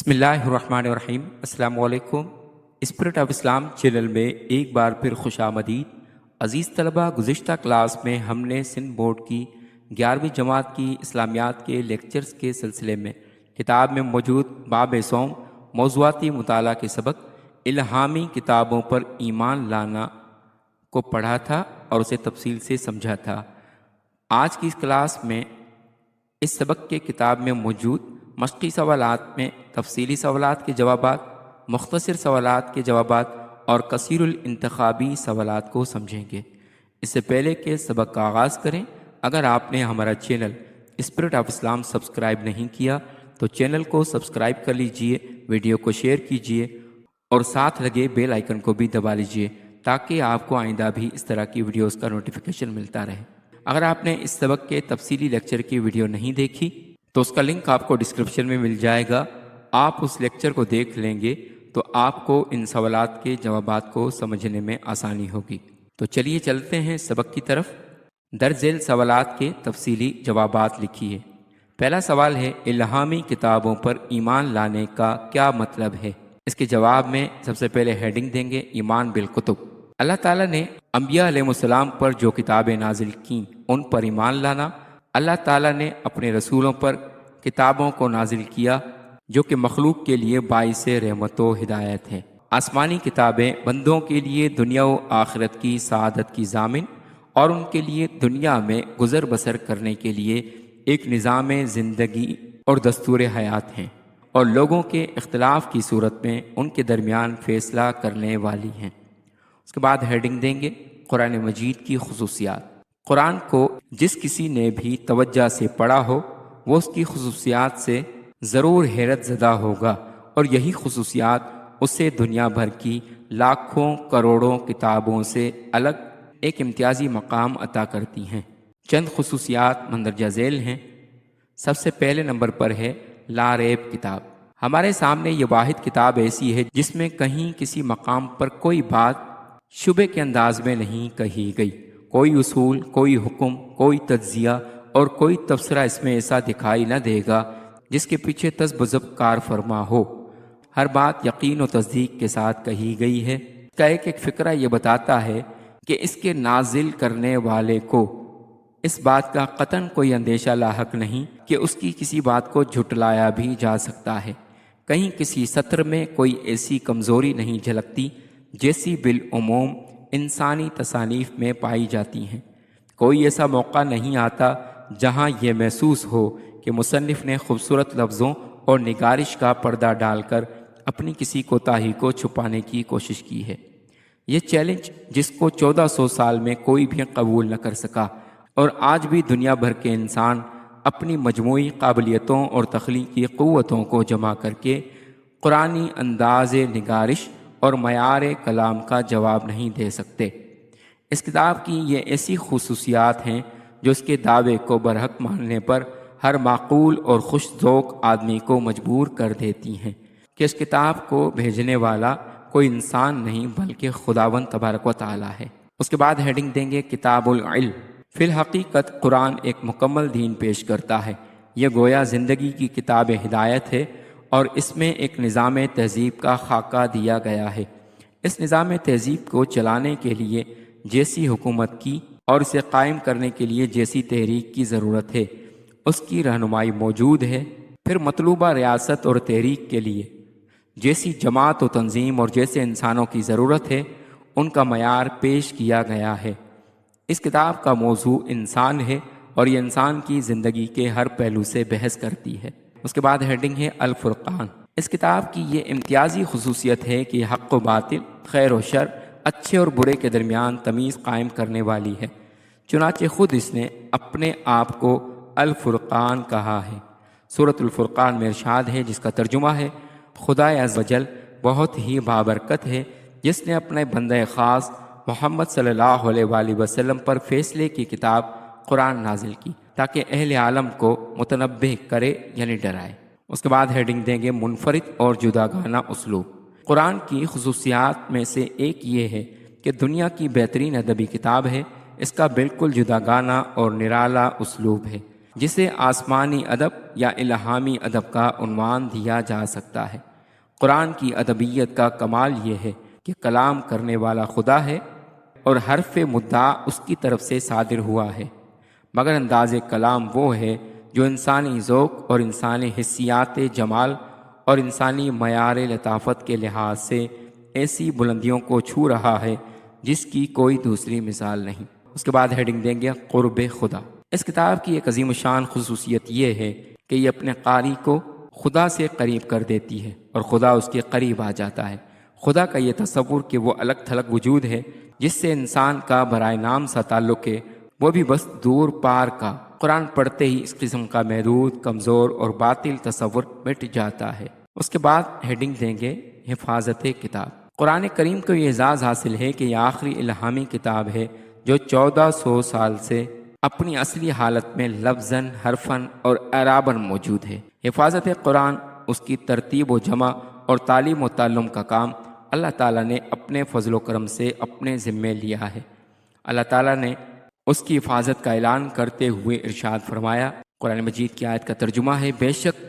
بسم اللہ الرحمن الرحیم۔ السلام علیکم۔ اسپرٹ آف اسلام چینل میں ایک بار پھر خوش آمدید۔ عزیز طلبہ، گزشتہ کلاس میں ہم نے سندھ بورڈ کی 11ویں جماعت کی اسلامیات کے لیکچرز کے سلسلے میں کتاب میں موجود باب صوم موضوعاتی مطالعہ کے سبق الہامی کتابوں پر ایمان لانا کو پڑھا تھا اور اسے تفصیل سے سمجھا تھا۔ آج کی اس کلاس میں اس سبق کے کتاب میں موجود مشقی سوالات میں تفصیلی سوالات کے جوابات، مختصر سوالات کے جوابات اور کثیر الانتخابی سوالات کو سمجھیں گے۔ اس سے پہلے کہ سبق کا آغاز کریں، اگر آپ نے ہمارا channel spirit of Islam subscribe نہیں کیا تو چینل کو سبسکرائب کر لیجئے، ویڈیو کو شیئر کیجئے اور ساتھ لگے بیل آئیکن کو بھی دبا لیجئے تاکہ آپ کو آئندہ بھی اس طرح کی ویڈیوز کا نوٹیفیکیشن ملتا رہے۔ اگر آپ نے اس سبق کے تفصیلی لیکچر کی ویڈیو نہیں دیکھی تو اس کا لنک آپ کو ڈسکرپشن میں مل جائے گا۔ آپ اس لیکچر کو دیکھ لیں گے تو آپ کو ان سوالات کے جوابات کو سمجھنے میں آسانی ہوگی۔ تو چلیے چلتے ہیں سبق کی طرف۔ درج ذیل سوالات کے تفصیلی جوابات لکھیے۔ پہلا سوال ہے، الہامی کتابوں پر ایمان لانے کا کیا مطلب ہے؟ اس کے جواب میں سب سے پہلے ہیڈنگ دیں گے ایمان بالکتب۔ اللہ تعالیٰ نے انبیاء علیہ السلام پر جو کتابیں نازل کیں ان پر ایمان لانا۔ اللہ تعالیٰ نے اپنے رسولوں پر کتابوں کو نازل کیا جو کہ مخلوق کے لیے باعث رحمت و ہدایت ہیں۔ آسمانی کتابیں بندوں کے لیے دنیا و آخرت کی سعادت کی ضامن اور ان کے لیے دنیا میں گزر بسر کرنے کے لیے ایک نظام زندگی اور دستور حیات ہیں، اور لوگوں کے اختلاف کی صورت میں ان کے درمیان فیصلہ کرنے والی ہیں۔ اس کے بعد ہیڈنگ دیں گے قرآن مجید کی خصوصیات۔ قرآن کو جس کسی نے بھی توجہ سے پڑھا ہو وہ اس کی خصوصیات سے ضرور حیرت زدہ ہوگا، اور یہی خصوصیات اسے دنیا بھر کی لاکھوں کروڑوں کتابوں سے الگ ایک امتیازی مقام عطا کرتی ہیں۔ چند خصوصیات مندرجہ ذیل ہیں۔ سب سے پہلے نمبر پر ہے لا ریب کتاب۔ ہمارے سامنے یہ واحد کتاب ایسی ہے جس میں کہیں کسی مقام پر کوئی بات شبے کے انداز میں نہیں کہی گئی۔ کوئی اصول، کوئی حکم، کوئی تجزیہ اور کوئی تبصرہ اس میں ایسا دکھائی نہ دے گا جس کے پیچھے تذب و ذب کار فرما ہو۔ ہر بات یقین و تصدیق کے ساتھ کہی گئی ہے۔ اس کا ایک فقرہ یہ بتاتا ہے کہ اس کے نازل کرنے والے کو اس بات کا قطعاً کوئی اندیشہ لاحق نہیں کہ اس کی کسی بات کو جھٹلایا بھی جا سکتا ہے۔ کہیں کسی سطر میں کوئی ایسی کمزوری نہیں جھلکتی جیسی بالعموم انسانی تصانیف میں پائی جاتی ہیں۔ کوئی ایسا موقع نہیں آتا جہاں یہ محسوس ہو کہ مصنف نے خوبصورت لفظوں اور نگارش کا پردہ ڈال کر اپنی کسی کوتاہی کو چھپانے کی کوشش کی ہے۔ یہ چیلنج جس کو 1400 سال میں کوئی بھی قبول نہ کر سکا، اور آج بھی دنیا بھر کے انسان اپنی مجموعی قابلیتوں اور تخلیقی قوتوں کو جمع کر کے قرآنی انداز نگارش اور معیار کلام کا جواب نہیں دے سکتے۔ اس کتاب کی یہ ایسی خصوصیات ہیں جو اس کے دعوے کو برحق ماننے پر ہر معقول اور خوش ذوق آدمی کو مجبور کر دیتی ہیں کہ اس کتاب کو بھیجنے والا کوئی انسان نہیں بلکہ خداوند تبارک و تعالی ہے۔ اس کے بعد ہیڈنگ دیں گے کتاب العلم۔ فی الحقیقت قرآن ایک مکمل دین پیش کرتا ہے۔ یہ گویا زندگی کی کتاب ہدایت ہے اور اس میں ایک نظام تہذیب کا خاکہ دیا گیا ہے۔ اس نظام تہذیب کو چلانے کے لیے جیسی حکومت کی اور اسے قائم کرنے کے لیے جیسی تحریک کی ضرورت ہے اس کی رہنمائی موجود ہے۔ پھر مطلوبہ ریاست اور تحریک کے لیے جیسی جماعت و تنظیم اور جیسے انسانوں کی ضرورت ہے ان کا معیار پیش کیا گیا ہے۔ اس کتاب کا موضوع انسان ہے اور یہ انسان کی زندگی کے ہر پہلو سے بحث کرتی ہے۔ اس کے بعد ہیڈنگ ہے الفرقان۔ اس کتاب کی یہ امتیازی خصوصیت ہے کہ حق و باطل، خیر و شر، اچھے اور برے کے درمیان تمیز قائم کرنے والی ہے۔ چنانچہ خود اس نے اپنے آپ کو الفرقان کہا ہے۔ سورۃ الفرقان میں ارشاد ہے، جس کا ترجمہ ہے، خدائے عز و جل بہت ہی بابرکت ہے جس نے اپنے بندہ خاص محمد صلی اللہ علیہ وآلہ وسلم پر فیصلے کی کتاب قرآن نازل کی تاکہ اہل عالم کو متنبہ کرے یعنی ڈرائے۔ اس کے بعد ہیڈنگ دیں گے منفرد اور جداگانہ اسلوب۔ قرآن کی خصوصیات میں سے ایک یہ ہے کہ دنیا کی بہترین ادبی کتاب ہے۔ اس کا بالکل جداگانہ اور نرالا اسلوب ہے۔ جسے آسمانی ادب یا الہامی ادب کا عنوان دیا جا سکتا ہے۔ قرآن کی ادبیت کا کمال یہ ہے کہ کلام کرنے والا خدا ہے اور حرف مدعا اس کی طرف سے صادر ہوا ہے، مگر انداز کلام وہ ہے جو انسانی ذوق اور انسانی حسیات جمال اور انسانی معیار لطافت کے لحاظ سے ایسی بلندیوں کو چھو رہا ہے جس کی کوئی دوسری مثال نہیں۔ اس کے بعد ہیڈنگ دیں گے قرب خدا۔ اس کتاب کی ایک عظیم الشان خصوصیت یہ ہے کہ یہ اپنے قاری کو خدا سے قریب کر دیتی ہے اور خدا اس کے قریب آ جاتا ہے۔ خدا کا یہ تصور کہ وہ الگ تھلگ وجود ہے جس سے انسان کا برائے نام سا تعلق ہے، وہ بھی بس دور پار کا۔ قرآن پڑھتے ہی اس قسم کا محدود، کمزور اور باطل تصور مٹ جاتا ہے۔ اس کے بعد ہیڈنگ دیں گے حفاظت کتاب۔ قرآن کریم کو یہ اعزاز حاصل ہے کہ یہ آخری الہامی کتاب ہے جو 1400 سال سے اپنی اصلی حالت میں لفظاً، حرفاً اور اعراباً موجود ہے۔ حفاظت قرآن، اس کی ترتیب و جمع اور تعلیم و تعلم کا کام اللہ تعالیٰ نے اپنے فضل و کرم سے اپنے ذمے لیا ہے۔ اللہ تعالیٰ نے اس کی حفاظت کا اعلان کرتے ہوئے ارشاد فرمایا، قرآن مجید کی آیت کا ترجمہ ہے، بے شک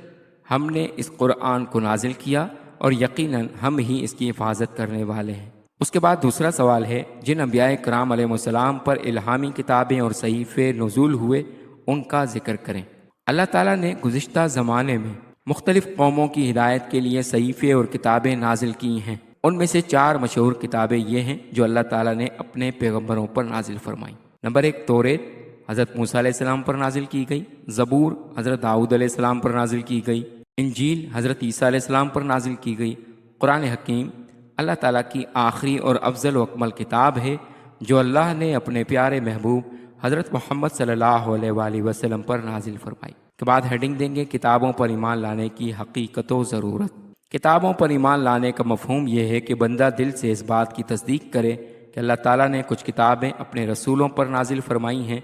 ہم نے اس قرآن کو نازل کیا اور یقیناً ہم ہی اس کی حفاظت کرنے والے ہیں۔ اس کے بعد دوسرا سوال ہے، جن انبیاء کرام علیہ السلام پر الہامی کتابیں اور صحیفے نزول ہوئے ان کا ذکر کریں۔ اللہ تعالیٰ نے گزشتہ زمانے میں مختلف قوموں کی ہدایت کے لیے صحیفے اور کتابیں نازل کی ہیں۔ ان میں سے 4 مشہور کتابیں یہ ہیں جو اللہ تعالیٰ نے اپنے پیغمبروں پر نازل فرمائیں۔ نمبر 1 توریت، حضرت موسیٰ علیہ السلام پر نازل کی گئی۔ زبور، حضرت داؤد علیہ السلام پر نازل کی گئی۔ انجیل، حضرت عیسیٰ علیہ السلام پر نازل کی گئی۔ قرآن حکیم اللہ تعالیٰ کی آخری اور افضل و اکمل کتاب ہے جو اللہ نے اپنے پیارے محبوب حضرت محمد صلی اللہ علیہ وآلہ وسلم پر نازل فرمائی۔ کے بعد ہیڈنگ دیں گے کتابوں پر ایمان لانے کی حقیقت و ضرورت۔ کتابوں پر ایمان لانے کا مفہوم یہ ہے کہ بندہ دل سے اس بات کی تصدیق کرے کہ اللہ تعالیٰ نے کچھ کتابیں اپنے رسولوں پر نازل فرمائی ہیں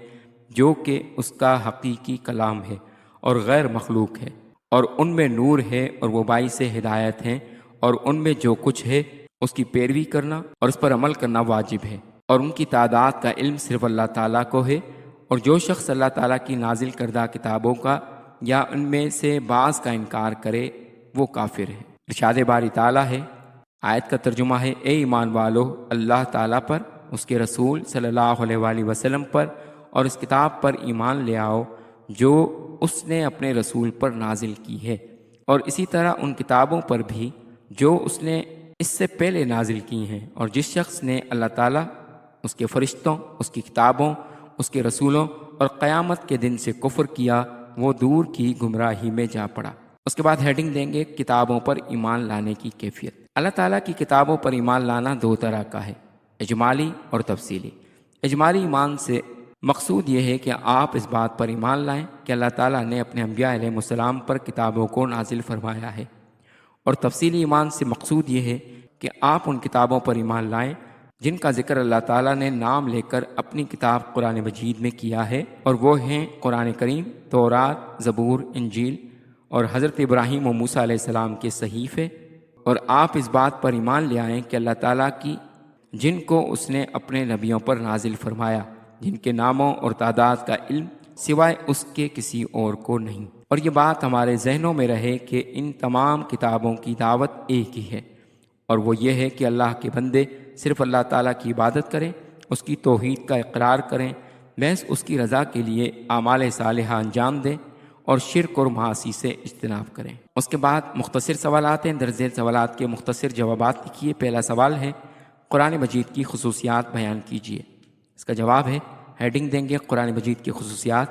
جو کہ اس کا حقیقی کلام ہے اور غیر مخلوق ہے، اور ان میں نور ہے اور وہ باعث ہدایت ہیں، اور ان میں جو کچھ ہے اس کی پیروی کرنا اور اس پر عمل کرنا واجب ہے، اور ان کی تعداد کا علم صرف اللہ تعالیٰ کو ہے، اور جو شخص اللہ تعالیٰ کی نازل کردہ کتابوں کا یا ان میں سے بعض کا انکار کرے وہ کافر ہے۔ ارشاد باری تعالیٰ ہے، آیت کا ترجمہ ہے، اے ایمان والو، اللہ تعالیٰ پر، اس کے رسول صلی اللہ علیہ وآلہ وسلم پر اور اس کتاب پر ایمان لے آؤ جو اس نے اپنے رسول پر نازل کی ہے، اور اسی طرح ان کتابوں پر بھی جو اس نے اس سے پہلے نازل کی ہیں، اور جس شخص نے اللہ تعالیٰ، اس کے فرشتوں، اس کی کتابوں، اس کے رسولوں اور قیامت کے دن سے کفر کیا وہ دور کی گمراہی میں جا پڑا۔ اس کے بعد ہیڈنگ دیں گے کتابوں پر ایمان لانے کی کیفیت۔ اللہ تعالیٰ کی کتابوں پر ایمان لانا 2 طرح کا ہے، اجمالی اور تفصیلی۔ اجمالی ایمان سے مقصود یہ ہے کہ آپ اس بات پر ایمان لائیں کہ اللہ تعالیٰ نے اپنے انبیاء علیہ السلام پر کتابوں کو نازل فرمایا ہے، اور تفصیلی ایمان سے مقصود یہ ہے کہ آپ ان کتابوں پر ایمان لائیں جن کا ذکر اللہ تعالیٰ نے نام لے کر اپنی کتاب قرآن مجید میں کیا ہے، اور وہ ہیں قرآن کریم، تورات، زبور، انجیل اور حضرت ابراہیم و موسیٰ علیہ السلام کے صحیفے، اور آپ اس بات پر ایمان لے آئیں کہ اللہ تعالیٰ کی جن کو اس نے اپنے نبیوں پر نازل فرمایا، جن کے ناموں اور تعداد کا علم سوائے اس کے کسی اور کو نہیں، اور یہ بات ہمارے ذہنوں میں رہے کہ ان تمام کتابوں کی دعوت ایک ہی ہے، اور وہ یہ ہے کہ اللہ کے بندے صرف اللہ تعالیٰ کی عبادت کریں، اس کی توحید کا اقرار کریں، محض اس کی رضا کے لیے اعمال صالحہ انجام دیں اور شرک اور معاصی سے اجتناب کریں۔ اس کے بعد مختصر سوالات ہیں، درج ذیل سوالات کے مختصر جوابات لکھیے۔ پہلا سوال ہے، قرآن مجید کی خصوصیات بیان کیجیے۔ اس کا جواب ہے، ہیڈنگ دیں گے قرآن مجید کی خصوصیات۔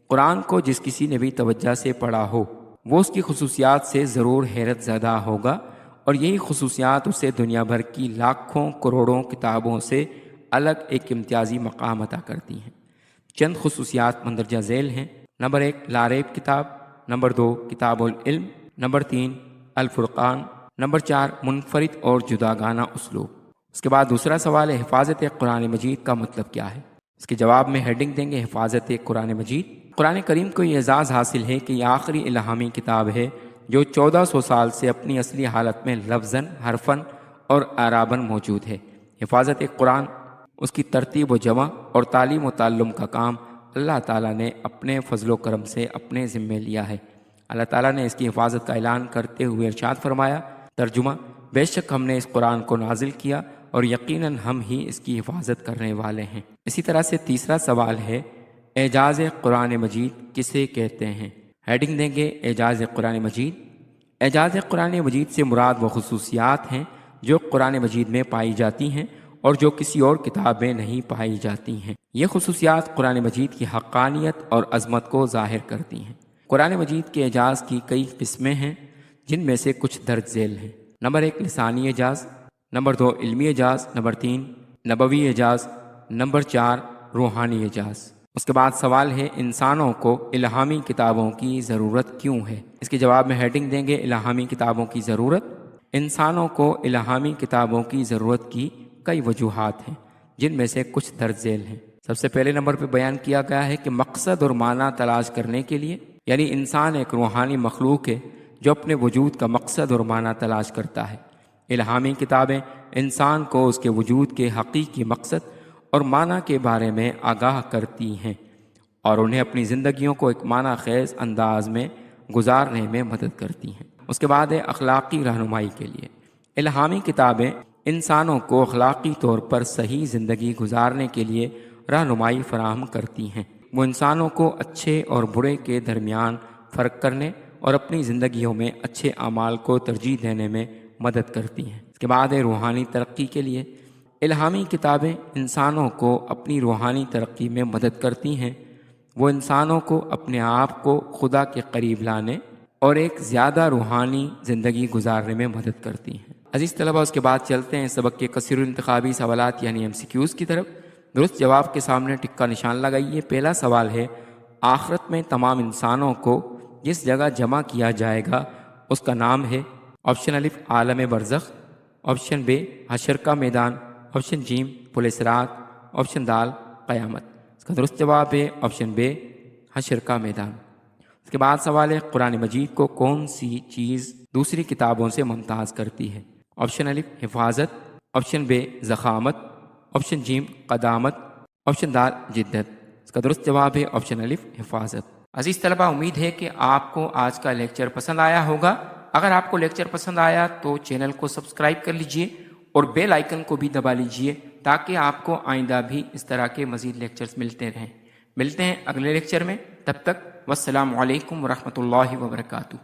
قرآن کو جس کسی نے بھی توجہ سے پڑھا ہو وہ اس کی خصوصیات سے ضرور حیرت زدہ ہوگا، اور یہی خصوصیات اسے دنیا بھر کی لاکھوں کروڑوں کتابوں سے الگ ایک امتیازی مقام عطا کرتی ہیں۔ چند خصوصیات مندرجہ ذیل ہیں۔ نمبر 1 لاریب کتاب، نمبر 2 کتاب العلم، نمبر 3 الفرقان، نمبر 4 منفرد اور جداگانہ اسلوب۔ اس کے بعد دوسرا سوال ہے، حفاظت قرآن مجید کا مطلب کیا ہے؟ اس کے جواب میں ہیڈنگ دیں گے حفاظت قرآن مجید۔ قرآن کریم کو یہ اعزاز حاصل ہے کہ یہ آخری الہامی کتاب ہے جو 1400 سال سے اپنی اصلی حالت میں لفظاً، حرفاً اور اعراباً موجود ہے۔ حفاظت قرآن، اس کی ترتیب و جمع اور تعلیم و تعلم کا کام اللہ تعالیٰ نے اپنے فضل و کرم سے اپنے ذمے لیا ہے۔ اللہ تعالیٰ نے اس کی حفاظت کا اعلان کرتے ہوئے ارشاد فرمایا، ترجمہ: بے شک ہم نے اس قرآن کو نازل کیا اور یقیناً ہم ہی اس کی حفاظت کرنے والے ہیں۔ اسی طرح سے تیسرا سوال ہے، اعجاز قرآن مجید کسے کہتے ہیں؟ ہیڈنگ دیں گے اعجاز قرآن مجید۔ اعجاز قرآن مجید سے مراد وہ خصوصیات ہیں جو قرآن مجید میں پائی جاتی ہیں اور جو کسی اور کتاب میں نہیں پائی جاتی ہیں۔ یہ خصوصیات قرآن مجید کی حقانیت اور عظمت کو ظاہر کرتی ہیں۔ قرآن مجید کے اعجاز کی کئی قسمیں ہیں جن میں سے کچھ درج ذیل ہیں۔ نمبر 1 لسانی اعجاز، نمبر 2 علمی اعجاز، نمبر 3 نبوی اعجاز، نمبر 4 روحانی اعجاز۔ اس کے بعد سوال ہے، انسانوں کو الہامی کتابوں کی ضرورت کیوں ہے؟ اس کے جواب میں ہیڈنگ دیں گے الہامی کتابوں کی ضرورت۔ انسانوں کو الہامی کتابوں کی ضرورت کی کئی وجوہات ہیں جن میں سے کچھ درج ذیل ہیں۔ سب سے پہلے نمبر پہ بیان کیا گیا ہے کہ مقصد اور معنی تلاش کرنے کے لیے، یعنی انسان ایک روحانی مخلوق ہے جو اپنے وجود کا مقصد اور معنی تلاش کرتا ہے۔ الہامی کتابیں انسان کو اس کے وجود کے حقیقی مقصد اور معنی کے بارے میں آگاہ کرتی ہیں اور انہیں اپنی زندگیوں کو ایک معنی خیز انداز میں گزارنے میں مدد کرتی ہیں۔ اس کے بعد ہے اخلاقی رہنمائی کے لیے۔ الہامی کتابیں انسانوں کو اخلاقی طور پر صحیح زندگی گزارنے کے لیے رہنمائی فراہم کرتی ہیں۔ وہ انسانوں کو اچھے اور برے کے درمیان فرق کرنے اور اپنی زندگیوں میں اچھے اعمال کو ترجیح دینے میں مدد کرتی ہیں۔ اس کے بعد ہے روحانی ترقی کے لیے۔ الہامی کتابیں انسانوں کو اپنی روحانی ترقی میں مدد کرتی ہیں۔ وہ انسانوں کو اپنے آپ کو خدا کے قریب لانے اور ایک زیادہ روحانی زندگی گزارنے میں مدد کرتی ہیں۔ عزیز طلبہ، اس کے بعد چلتے ہیں سبق کے کثیر انتخابی سوالات یعنی MCQs کی طرف۔ درست جواب کے سامنے ٹک کا نشان لگائیے۔ پہلا سوال ہے، آخرت میں تمام انسانوں کو جس جگہ جمع کیا جائے گا اس کا نام ہے؟ آپشن الف عالم برزخ، آپشن بے حشر کا میدان، آپشن جیم پل صراط، آپشن دال قیامت۔ اس کا درست جواب ہے آپشن بے حشر کا میدان۔ اس کے بعد سوال ہے، قرآن مجید کو کون سی چیز دوسری کتابوں سے ممتاز کرتی ہے؟ آپشن الف حفاظت، آپشن بے ضخامت، آپشن جیم قدامت، آپشن دال جدت۔ اس کا درست جواب ہے آپشن الف حفاظت۔ عزیز طلبہ، امید ہے کہ آپ کو آج کا لیکچر پسند آیا ہوگا۔ اگر آپ کو لیکچر پسند آیا تو چینل کو سبسکرائب کر لیجئے اور بیل آئیکن کو بھی دبا لیجئے تاکہ آپ کو آئندہ بھی اس طرح کے مزید لیکچرز ملتے رہیں۔ ملتے ہیں اگلے لیکچر میں، تب تک والسلام علیکم ورحمۃ اللہ وبرکاتہ۔